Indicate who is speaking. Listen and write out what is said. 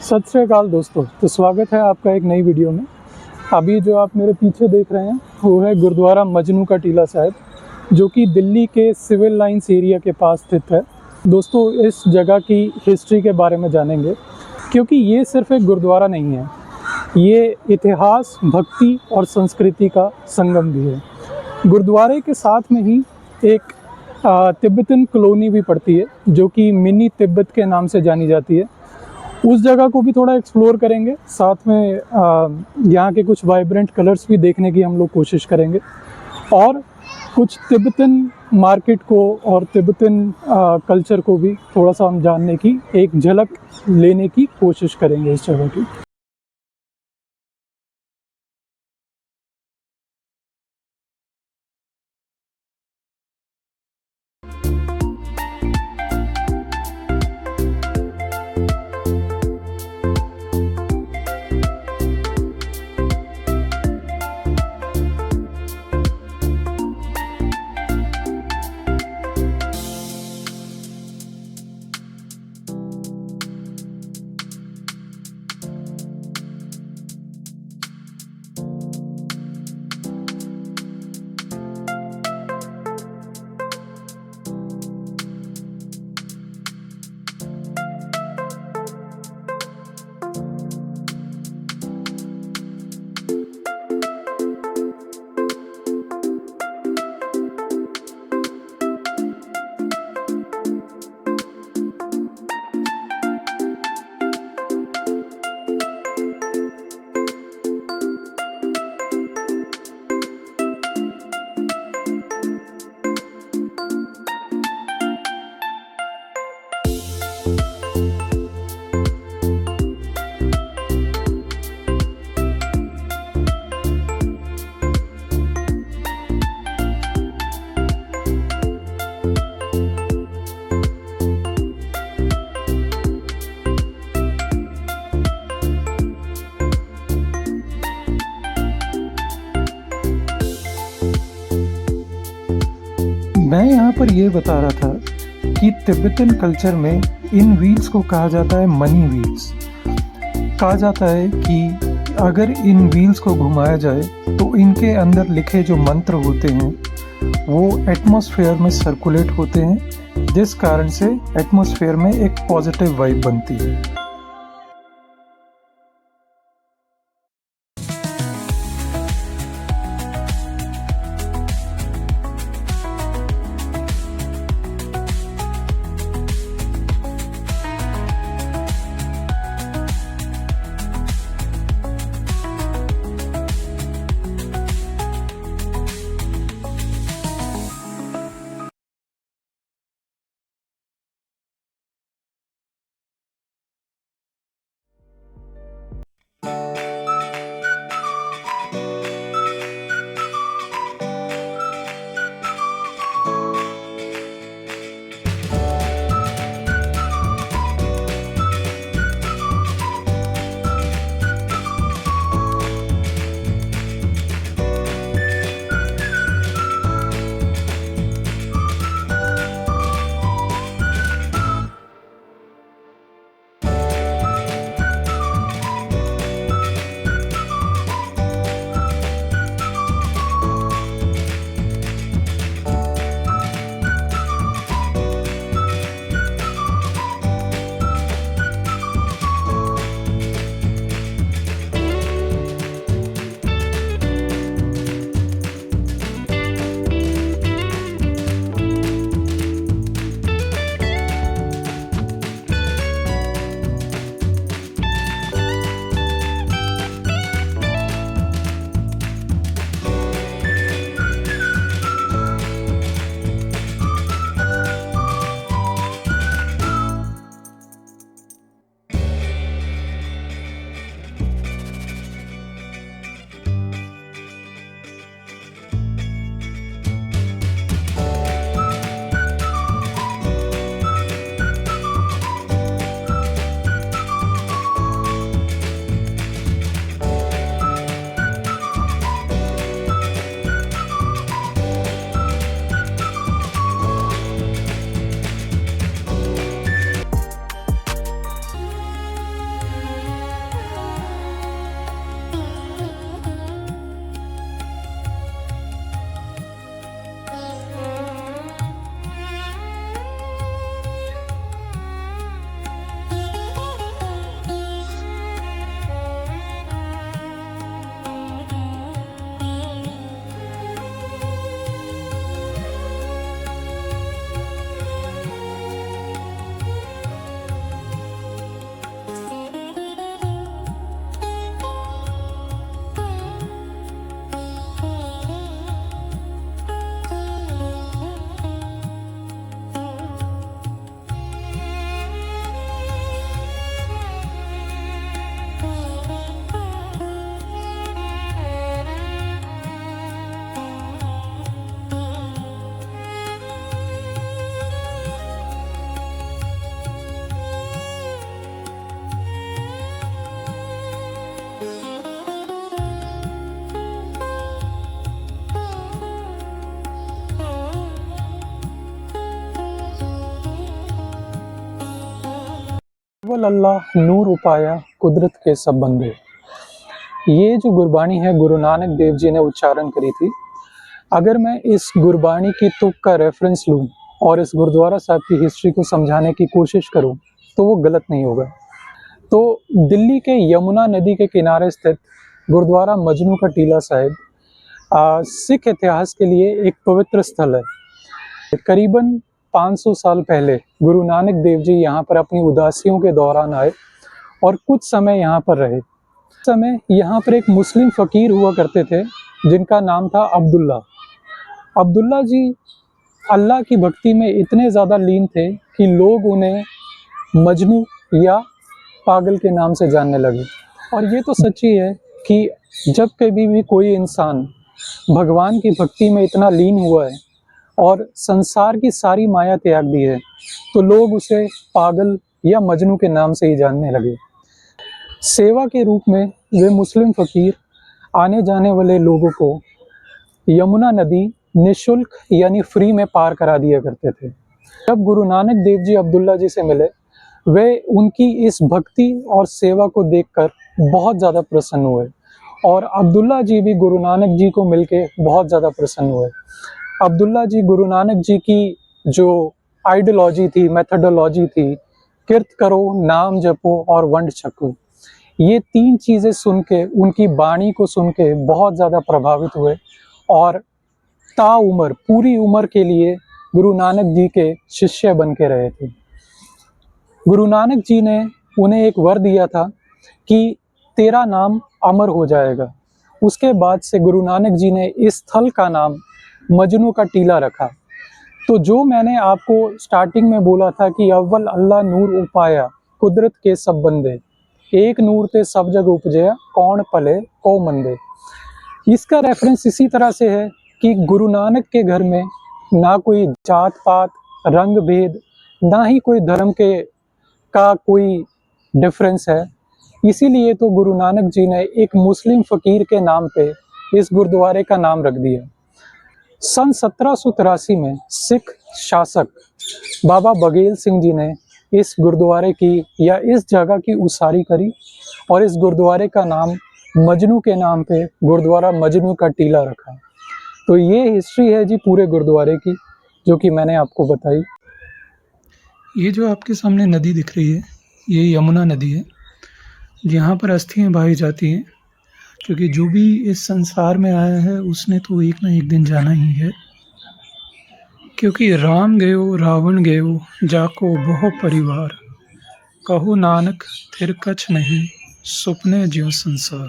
Speaker 1: सत श्री अकाल दोस्तों। तो स्वागत है आपका एक नई वीडियो में। अभी जो आप मेरे पीछे देख रहे हैं वो है गुरुद्वारा मजनू का टीला साहिब, जो कि दिल्ली के सिविल लाइंस एरिया के पास स्थित है। दोस्तों, इस जगह की हिस्ट्री के बारे में जानेंगे, क्योंकि ये सिर्फ एक गुरुद्वारा नहीं है, ये इतिहास, भक्ति और संस्कृति का संगम भी है। गुरुद्वारे के साथ में ही एक तिब्बतन कॉलोनी भी पड़ती है, जो कि मिनी तिब्बत के नाम से जानी जाती है। उस जगह को भी थोड़ा एक्सप्लोर करेंगे, साथ में यहाँ के कुछ वाइब्रेंट कलर्स भी देखने की हम लोग कोशिश करेंगे, और कुछ तिब्बतन मार्केट को और तिब्बतन कल्चर को भी थोड़ा सा हम जानने की, एक झलक लेने की कोशिश करेंगे इस जगह की। मैं यहाँ पर ये बता रहा था कि तिब्बतन कल्चर में इन व्हील्स को कहा जाता है मनी व्हील्स। कहा जाता है कि अगर इन व्हील्स को घुमाया जाए तो इनके अंदर लिखे जो मंत्र होते हैं वो एटमॉस्फेयर में सर्कुलेट होते हैं, जिस कारण से एटमॉस्फेयर में एक पॉजिटिव वाइब बनती है। अव्वल अल्लाह नूर उपाया कुदरत के सब बंदे। ये जो गुरबानी है गुरु नानक देव जी ने उच्चारण करी थी। अगर मैं इस गुरबानी की तुक का रेफरेंस लूँ और इस गुरुद्वारा साहब की हिस्ट्री को समझाने की कोशिश करूँ तो वो गलत नहीं होगा। तो दिल्ली के यमुना नदी के किनारे स्थित गुरुद्वारा मजनू का टीला साहिब सिख इतिहास के लिए एक पवित्र स्थल है। करीबन 500 साल पहले गुरु नानक देव जी यहाँ पर अपनी उदासियों के दौरान आए और कुछ समय यहाँ पर रहे। उस समय यहाँ पर एक मुस्लिम फ़कीर हुआ करते थे जिनका नाम था अब्दुल्ला। अब्दुल्ला जी अल्लाह की भक्ति में इतने ज़्यादा लीन थे कि लोग उन्हें मजनू या पागल के नाम से जानने लगे। और ये तो सच्ची है कि जब कभी भी कोई इंसान भगवान की भक्ति में इतना लीन हुआ है और संसार की सारी माया त्याग दी है तो लोग उसे पागल या मजनू के नाम से ही जानने लगे। सेवा के रूप में वे मुस्लिम फ़कीर आने जाने वाले लोगों को यमुना नदी निःशुल्क यानी फ्री में पार करा दिया करते थे। जब गुरु नानक देव जी अब्दुल्ला जी से मिले वे उनकी इस भक्ति और सेवा को देखकर बहुत ज़्यादा प्रसन्न हुए और अब्दुल्ला जी भी गुरु नानक जी को मिलके बहुत ज़्यादा प्रसन्न हुए। अब्दुल्ला जी गुरु नानक जी की जो आइडियोलॉजी थी, मेथडोलॉजी थी, किर्त करो, नाम जपो और वंड छको, ये 3 चीज़ें सुन के, उनकी वाणी को सुन के बहुत ज़्यादा प्रभावित हुए और ताउम्र पूरी उम्र के लिए गुरु नानक जी के शिष्य बन के रहे थे। गुरु नानक जी ने उन्हें एक वर दिया था कि तेरा नाम अमर हो जाएगा। उसके बाद से गुरु नानक जी ने इस स्थल का नाम मजनू का टीला रखा। तो जो मैंने आपको स्टार्टिंग में बोला था कि अव्वल अल्लाह नूर उपाया कुदरत के सब बंदे, एक नूर ते सब जग उपजया कौन पले को मंदे। इसका रेफरेंस इसी तरह से है कि गुरु नानक के घर में ना कोई जात पात, रंग भेद, ना ही कोई धर्म का कोई डिफरेंस है। इसीलिए तो गुरु नानक जी ने एक मुस्लिम फ़कीर के नाम पे इस गुरुद्वारे का नाम रख दिया। सन 1783 में सिख शासक बाबा बघेल सिंह जी ने इस गुरुद्वारे की या इस जगह की उसारी करी और इस गुरुद्वारे का नाम मजनू के नाम पे गुरुद्वारा मजनू का टीला रखा। तो ये हिस्ट्री है जी पूरे गुरुद्वारे की जो कि मैंने आपको बताई।
Speaker 2: ये जो आपके सामने नदी दिख रही है ये यमुना नदी है जहाँ पर अस्थियाँ बहाई जाती हैं, क्योंकि जो भी इस संसार में आया है उसने तो एक ना एक दिन जाना ही है। क्योंकि राम गयो रावण गयो जाको बहु परिवार, कहो नानक थिर कछ नहीं सुपने ज्यों संसार।